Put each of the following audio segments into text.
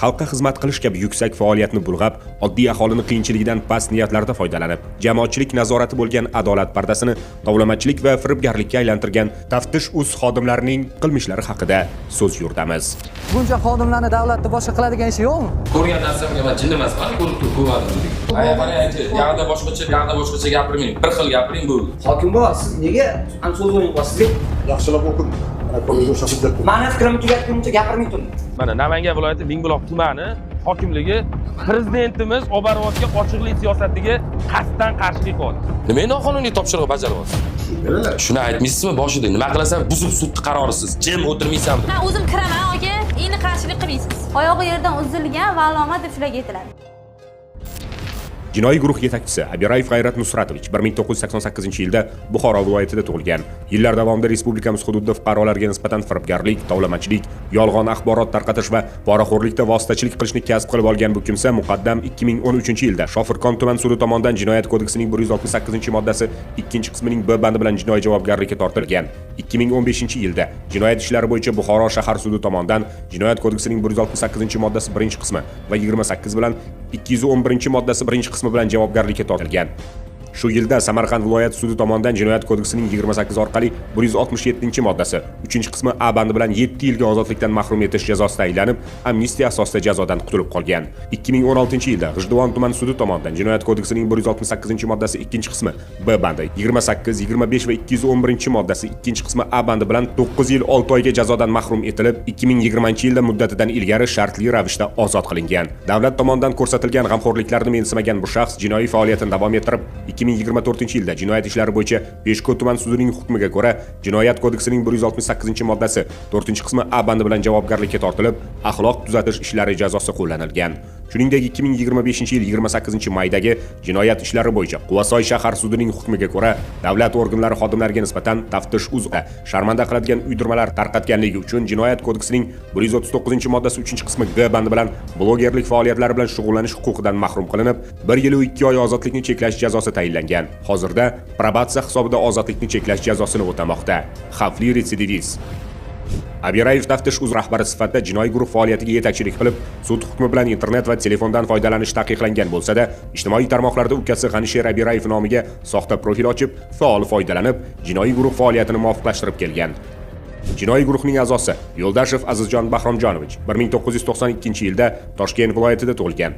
xalqqa xizmat qilish kabi yuksak faoliyatni bulg'ab, oddiy aholini qiyinchiligidan past niyatlarda foydalanib, jamoatchilik nazorati bo'lgan adolat pardasini tovlamachilik va firibgarlikka aylantirgan Taftish.uz xodimlarining qilmishlari haqida so'z yuritamiz. Buncha xodimlarni davlatda boshqa qiladigan ishi yo'qmi? Ko'rgan narsamga men jin emasman, ko'rib turib ko'rmadim. Qarang-chi, yoqda boshqacha gapirmang. Bir xil gapiring bo'ldi. Hokim bova, siz nega ham so'z o'ynayapsiz? Yaxshilab o'qing. Ma'ni fikrimni tugatguncha gapirmay turing. Mana Namangan viloyati Mingbuloq tumani hokimligi prezidentimiz Obarovga ochiqlik siyosatiga qasddan qarshilik qildi. Nima noqonuniy topshiriq bajaryapsiz? Shuni aytmaysizmi boshida? Nima qilasan? Buzib sud qarorisiz. Jim o'tirmaysanmi? Ha, o'zim kiraman, aka. Endi qarshilik qilmaysiz. Oyog'i yerdan uzilgan va alomat deb shularga aytiladi. Jinoiy guruh yetakchisi Abirayev G'ayrat Nusratovich 1988-yilda Buxoro viloyatida tug'ilgan. Yillar davomida respublikamiz hududida fuqarolarga nisbatan firibgarlik, tovlamachilik, yolg'on axborot tarqatish va poraxo'rlikda vositachilik qilishni kasb qilib olgan bu kimsa muqaddam 2013-yilda Shofirkon tuman sudi tomonidan Jinoyat kodeksining 168-moddasi 2-qismining B bandi bilan jinoiy javobgarlikka tortilgan. 2015-yilda Jinoyat ishlari bo'yicha Buxoro shahar sudi tomonidan Jinoyat kodeksining 168-moddasi 1-qismi va 28 bilan 211-moddasi 1-qismi bilan javobgarlikka tortilgan. Shu yilda Samarqand viloyat sudi tomonidan Jinoyat kodeksining 28 orqali 167-moddasi 3-qismi A bandi bilan 7 yilga ozodlikdan mahrum etish jazosi tayinlanib, amnistiya asosida jazodan qutulib qolgan. 2016-yilda G'ijduvon tuman sudi tomonidan Jinoyat kodeksining 168-moddasi 2-qismi B bandi, 28, 25 va 211-moddasi 2-qismi A bandi bilan 9 yil 6 oyga jazodan mahrum etilib, 2020-yilda muddatidan ilgari shartli ravishda ozod qilingan. Davlat tomonidan ko'rsatilgan g'amxo'rliklarni mensimagan bu shaxs jinoiy faoliyatini davom ettirib, 2024-yilda jinoyat ishlari bo'yicha Peshko tuman sudining hukmiga ko'ra Jinoyat kodeksining 168-moddasi 4-qismi A bandi bilan javobgarlikka tortilib, axloq tuzatish ishlari jazosi qo'llanilgan. Shuningdek, 2025-yil 28-maydagi jinoyat ishlari bo'yicha Quvasoy shahar sudining hukmiga ko'ra davlat organlari xodimlariga nisbatan Taftish.uz sharmanda qiladigan uydirmalar tarqatganligi uchun Jinoyat kodeksining 139-moddasi 3-qismi G bandi bilan blogerlik faoliyatlari bilan shug'ullanish huquqidan mahrum qilinib, 1 yil va 2 oy ozodlikni cheklash jazosi tayinlangan. Hozirda probatsiya hisobida ozodlikni cheklash jazosini o'tamoqda. Xavfli retsidivist. Abirayev Taftish.uz rahbari sifatida jinoiy guruh faoliyatiga yetakchilik qilib, sud hukmi bilan internet va telefondan foydalanish taqiqlangan bo'lsa-da, ijtimoiy tarmoqlarda ukasi G'anisher Abirayev nomiga soxta profil ochib, faol foydalanib, jinoiy guruh faoliyatini muvofiqlashtirib kelgan. Jinoiy guruhning a'zosi Yo'ldashev Azizjon Bahromjonovich 1992-yilda Toshkent viloyatida tug'ilgan.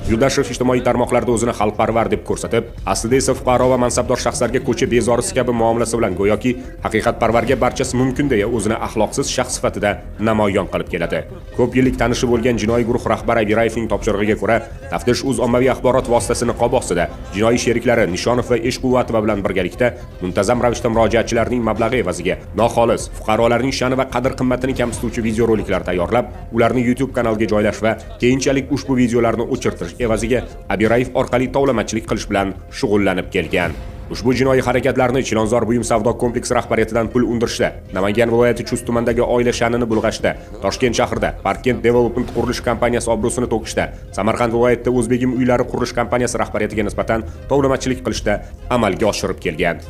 Yo'ldashev ijtimoiy tarmoqlarda o'zini xalqparvar deb ko'rsatib, aslida esa fuqaro va mansabdor shaxslarga ko'cha bezorisi kabi muomalasi bilan go'yoki haqiqatparvarga barchasi mumkin deya o'zini axloqsiz shaxs sifatida namoyon qilib keladi. Ko'p yillik tanishi bo'lgan jinoiy guruh rahbari Abirayevning topshirig'iga ko'ra, Taftish.uz ommaviy axborot vositasi niqob ostida jinoiy sheriklari Nishonov va Eshquvvatova bilan birgalikda muntazam ravishda murojaatchilarning mablag'i evaziga noxolis fuqarolarning sha'ni va qadr-qimmatini kamsituvchi videoroliklar tayyorlab, ularni YouTube kanaliga joylash va keyinchalik ushbu videolarni o'chirtirish evaziga Abirayev orqali tovlamachilik qilish bilan shug'ullanib kelgan. Ushbu jinoiy harakatlarni Chilonzor buyum savdo kompleksi rahbariyatidan pul undirishda, Namangan viloyati Chust tumanidagi oila sha'nini bulg'ashda, Toshkent shahrida Parkent Development qurilish kompaniyasi obro'sini to'kishda, Samarqand viloyatida O'zbegim uylari qurilish kompaniyasi rahbariyatiga nisbatan tovlamachilik qilishda amalga oshirib kelgan.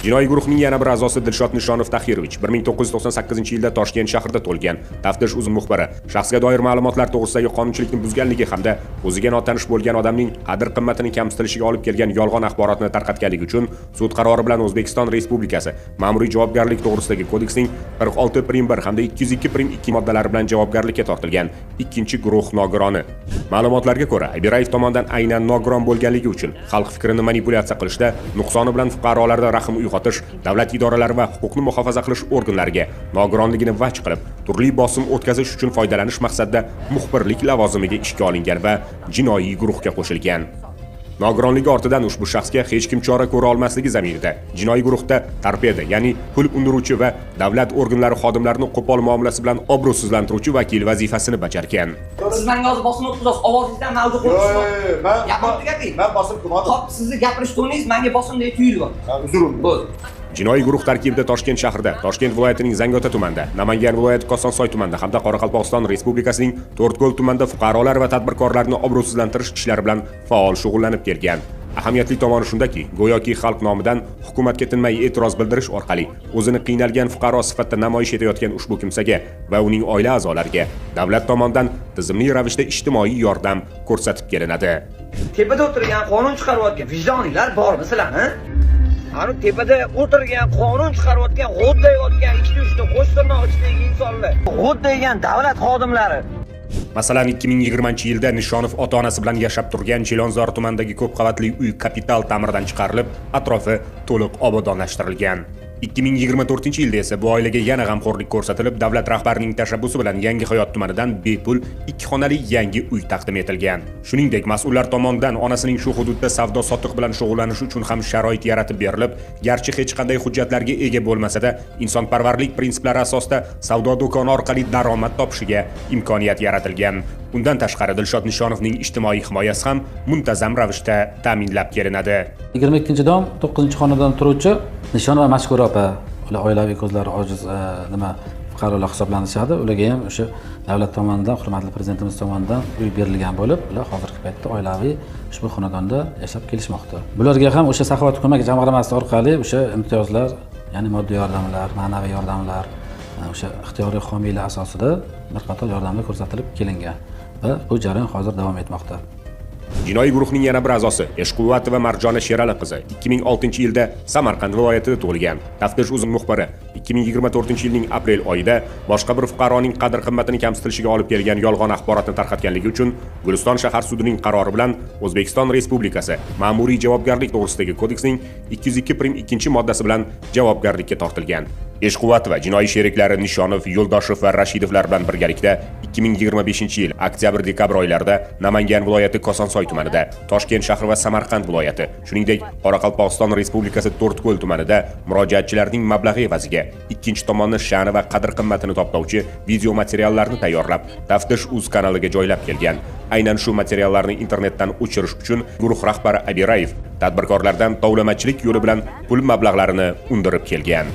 Jinoiy guruhning yana bir a'zosi Dilshod Nishonov Tahirovich 1998-yilda Toshkent shahrida tug'ilgan. Taftish.uz muxbiri shaxsga doir ma'lumotlar to'g'risidagi qonunchilikni buzganligi hamda o'ziga notanish bo'lgan odamning qadr-qimmatini kamsitilishiga olib kelgan yolg'on axborotni tarqatganligi uchun sud qarori bilan O'zbekiston Respublikasi Ma'muriy javobgarlik to'g'risidagi kodeksning 46.1 hamda 202.2 moddalari bilan javobgarlikka tortilgan 2-guruh nogironi. Ma'lumotlarga ko'ra, Abirayev tomonidan aynan nogiron bo'lganligi uchun xalq fikrini manipulyatsiya qilishda, nuqsoni bilan fuqarolarda rahm uyg'otish, davlat idoralari va huquqni muhofaza qilish organlariga nogironligini vaj qilib, turli bosim o'tkazish uchun foydalanish maqsadida muxbirlik lavozimiga ishga olingan va jinoiy guruhga qo'shilgan. Nogironligi ortidan ushbu shaxsga hech kim chora ko'ra olmasligi zamirida jinoiy guruhda torpeda, ya'ni pul undiruvchi va davlat organlari xodimlarini qo'pol muomalasi bilan obro'sizlantiruvchi vakil vazifasini bajargan. Siz menga hozir bosim o'tkazasiz, ovozingizdan mavzu qo'yasiz. Men bosim qilmadim. Hop, sizni gapirish to'ningiz menga bosimdek tuyulgan. Uzurim. Bo'ldi. Jinoiy guruh tarkibida Toshkent shahrida, Toshkent viloyatining Zangiota tumanida, Namangan viloyati Kosonsoy tumanida hamda Qoraqalpog'iston Respublikasining To'rtko'l tumanida fuqarolar va tadbirkorlarni obro'sizlantirish ishlari bilan faol shug'ullanib kelgan. Ahamiyatli tomoni shundaki, go'yoki xalq nomidan hukumatga tinmay e'tiroz bildirish orqali o'zini qiynalgan fuqaro sifatida namoyish etayotgan ushbu kimsaga va uning oila a'zolariga davlat tomonidan tizimli ravishda ijtimoiy yordam ko'rsatib kelinadi. Tepada o'tirgan qonun chiqarayotgan vijdoninglar bormi sizlarni? Ani tepada o'tirgan qonun chiqarayotgan g'o'ddayotgan ikkita uchta qo'sh tirnoq ichidagi insonlar, g'o'ddaygan davlat xodimlari. Masalan, 2020-yilda Nishonov ota-onasi bilan yashab turgan Chilonzor tumanidagi ko'p qavatli uy kapital ta'mirdan chiqarilib, atrofi to'liq obodonlashtirilgan. 2024-yilda esa bu oilaga yana g'amxo'rlik ko'rsatilib, davlat rahbarining tashabbusi bilan Yangi Hayot tumanidan bepul 2 xonali yangi uy taqdim etilgan. Shuningdek, mas'ullar tomonidan onasining shu hududda savdo-sotiq bilan shug'ullanishi uchun ham sharoit yaratib berilib, garchi hech qanday hujjatlarga ega bo'lmasa-da, insonparvarlik prinsiplari asosida savdo do'koni orqali daromad topishiga imkoniyat yaratilgan. Undan tashqari Dilshod Nishonovning ijtimoiy himoyasi ham muntazam ravishda ta'minlab kelinadi. 22-dom 9-xonadon turuvchi Nishonova Mashkura opa, ular oilaviy ko'zlari ojiz fuqarolar hisoblanishadi. Ularga ham o'sha davlat tomonidan, hurmatli prezidentimiz tomonidan uy berilgan bo'lib, ular hozirgi paytda oilaviy ushbu xonadonda yashab kelishmoqda. Bularga ham o'sha Saxovat ko'mak jamg'armasi orqali o'sha imtiyozlar, ya'ni moddiy yordamlar, ma'naviy yordamlar, o'sha ixtiyoriy homiylar asosida bir qator yordamlar ko'rsatilib kelingan va bu jarayon hozir davom etmoqda. Jinoiy guruhning yana bir a'zosi Eshquvvatova Marjona Sherali qizi 2006-yilda Samarqand viloyatida tug'ilgan. Taftish uzun muxbiri 2024-yilning aprel oyida boshqa bir fuqaroning qadr-qimmatini kamsitilishiga olib kelgan yolg'on axborotni tarqatganligi uchun Guliston shahar sudining qarori bilan O'zbekiston Respublikasi Ma'muriy javobgarlik to'g'risidagi kodeksning 202-moddasi bilan javobgarlikka tortilgan. Eshquvvatova jinoiy sheriklari Nishonov, Yo'ldoshev va Rashidovlar bilan birgalikda 2025-yil oktyabr-dekabr oylarida Namangan viloyati Kosonsoy tumanida, Toshkent shahri va Samarqand viloyati, shuningdek Qoraqalpog'iston Respublikasi To'rtko'l tumanida murojaatchilarning mablag'i evaziga ikkinchi tomonni sha'ni va qadr-qimmatini toplovchi video materiallarni tayyorlab, Taftish.uz kanaliga joylab kelgan. Aynan shu materiallarni internetdan o'chirish uchun guruh rahbari Abirayev tadbirkorlardan tovlamachilik yo'li bilan pul mablag'larini undirib kelgan.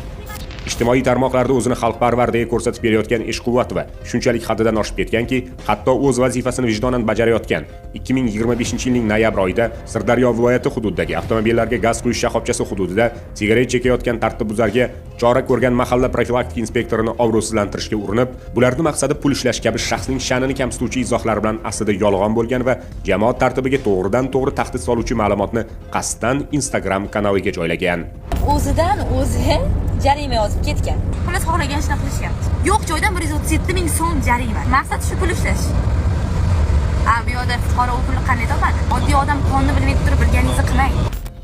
Ijtimoiy tarmoqlarda o'zini xalqparvar deya ko'rsatib berayotgan Eshquvvatova shunchalik haddidan oshib ketganki, hatto o'z vazifasini vijdonan bajarayotgan 2025-yilning noyabr oyida Sirdaryo viloyati hududidagi avtomobillarga gaz quyish shoxobchasi hududida sigaret chekayotgan tartibbuzarga chora ko'rgan mahalla profilaktika inspektorini obro'sizlantirishga urinib, bularning maqsadi pul ishlash kabi shaxsning sha'nini kamsituvchi izohlar bilan aslida yolg'on bo'lgan va jamoat tartibiga to'g'ridan-to'g'ri tahdid soluvchi ma'lumotni qasddan Instagram kanaliga joylagan. O'zidan o'zi jarima yozib ketgan. Xullas xohlagan ishni qilishyapti. Yo'q joydan 137 ming so'm jarima. Maqsad shu pul ishlash. Bu yoqda fuqaro u pulni qanday topadi? Oddiy odam qonni bilmay turib bilganingizni qilmang.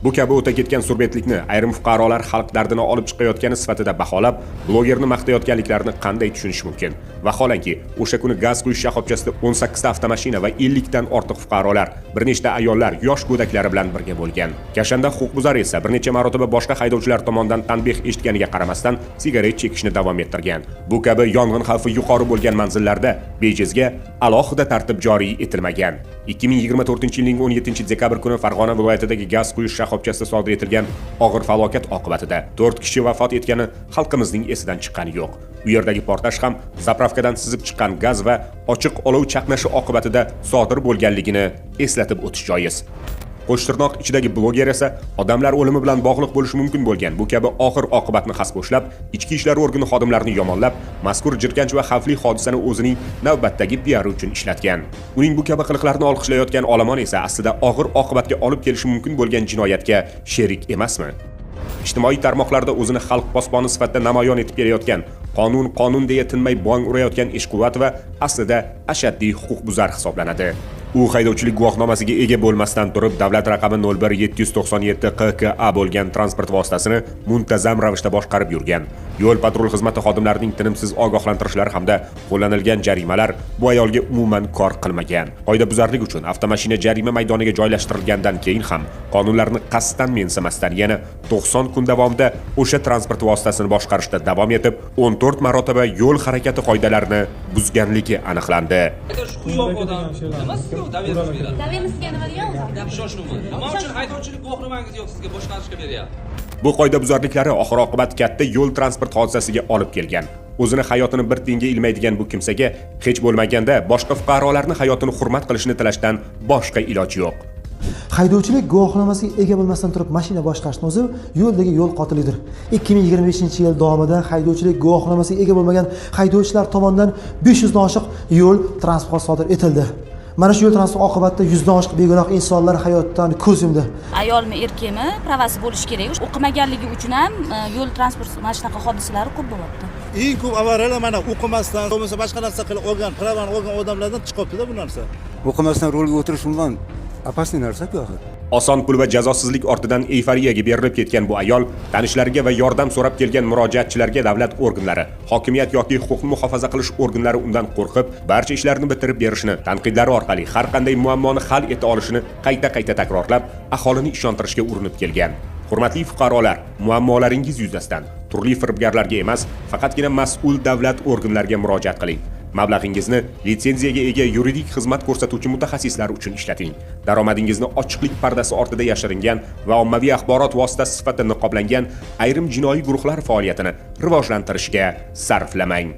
Bu kabi o'ta ketgan surbetlikni ayrim fuqarolar xalq dardini olib chiqayotgani sifatida baholab, blogerni maqtayotganliklarini qanday tushunish mumkin? Vaholanki, o'sha kuni gaz quyish shoxobchasida 18 ta avtomashina va 50 dan ortiq fuqarolar, bir nechta ayollar yosh go'daklari bilan birga bo'lgan. Kashanda huquqbuzar esa bir necha marotaba boshqa haydovchilar tomonidan tanbeh eshitganiga qaramasdan sigaret chekishni davom ettirgan. Bu kabi yong'in xavfi yuqori bo'lgan manzillarda bejizga alohida tartib joriy etilmagan. 2024-yilning 17-dekabr kuni Farg'ona viloyatidagi gaz quyish shoxobchasida sodir etilgan og'ir falokat oqibatida 4 kishi vafot etgani xalqimizning esidan chiqqani yo'q. U yerdagi portlash ham zapravkadan sizib chiqqan gaz va ochiq olov chaqnashi oqibatida sodir bo'lganligini eslatib o'tish joiz. Qo'shtirnoq ichidagi bloger esa odamlar o'limi bilan bog'liq bo'lishi mumkin bo'lgan bu kabi og'ir oqibatni xaspo'shlab, ichki ishlar organi xodimlarini yomonlab, mazkur jirkanch va xavfli hodisani o'zining navbatdagi PR uchun ishlatgan. Uning bu kabi qiliqlarini olqishlayotgan olomon esa aslida og'ir oqibatga olib kelishi mumkin bo'lgan jinoyatga sherik emasmi? Ijtimoiy tarmoqlarda o'zini xalq posboni sifatida namoyon etib kelayotgan, qonun deya tinmay bong urayotgan Eshquvvatova aslida ashaddiy huquqbuzar hisoblanadi. U haydovchilik guvohnomasiga ega bo'lmasdan turib, davlat raqami 01797 QKA bo'lgan transport vositasini muntazam ravishda boshqarib yurgan. Yo'l patrul xizmati xodimlarining tinimsiz ogohlantirishlari hamda qo'llanilgan jarimalar bu ayolga umuman kor qilmagan. Qoidabuzarlik uchun avtomashina jarima maydoniga joylashtirilgandan keyin ham qonunlarni qasddan mensimasdan yana 90 kun davomida o'sha transport vositasini boshqarishda davom etib, 14 marotaba yo'l harakati qoidalarini buzganligi aniqlandi. Davenimizga nima degan? Shoshilmang. Nima uchun haydovchilik guvohnomangiz yo'q sizga boshqarishga beryapti? Bu qoidabuzarliklari oxir-oqibat katta yo'l transport hodisasiga olib kelgan. O'zini hayotini bir tiyinga ilmaydigan bu kimsaga hech bo'lmaganda boshqa fuqarolarning hayotini hurmat qilishni tilashdan boshqa iloj yo'q. Haydovchilik guvohnomasiga ega bo'lmasdan turib mashina boshqarishning o'zi yo'ldagi yo'l qotilidir. 2025-yil davomida haydovchilik guvohnomasiga ega bo'lmagan haydovchilar tomonidan 500 dan oshiq yo'l transport sodir etildi. Mana shu yo'l transport oqibatida 100 dan oshiq begunoh insonlar hayotdan ko'z yumdi. Ayolmi, erkakmi, pravasi bo'lishi kerak. O'qimaganligi uchun ham yo'l transport mana shunaqa hodisalari ko'p bo'lyapti. Eng ko'p avariyalar mana o'qimasdan, bo'lmasa boshqa narsa qilib olgan, pravani olgan odamlardan chiqibdi-da bu narsa. O'qimasdan rolga o'tirish undan opasniy narsa-ku axir. Oson pul va jazosizlik ortidan eyforiyaga berilib ketgan bu ayol tanishlariga va yordam so'rab kelgan murojaatchilarga davlat organlari, hokimiyat yoki huquqni muhofaza qilish organlari undan qo'rqib, barcha ishlarni bitirib berishni, tanqidlari orqali har qanday muammoni hal eta olishini qayta takrorlab, aholini ishontirishga urinib kelgan. Hurmatli fuqarolar, muammolaringiz yuzasidan turli firibgarlarga emas, faqatgina mas'ul davlat organlariga murojaat qiling. Mablag'ingizni litsenziyaga ega yuridik xizmat ko'rsatuvchi mutaxassislar uchun ishlating. Daromadingizni ochiqlik pardasi ortida yashiringan va ommaviy axborot vositasi sifatida niqoblangan ayrim jinoiy guruhlar faoliyatini rivojlantirishga sarflamang.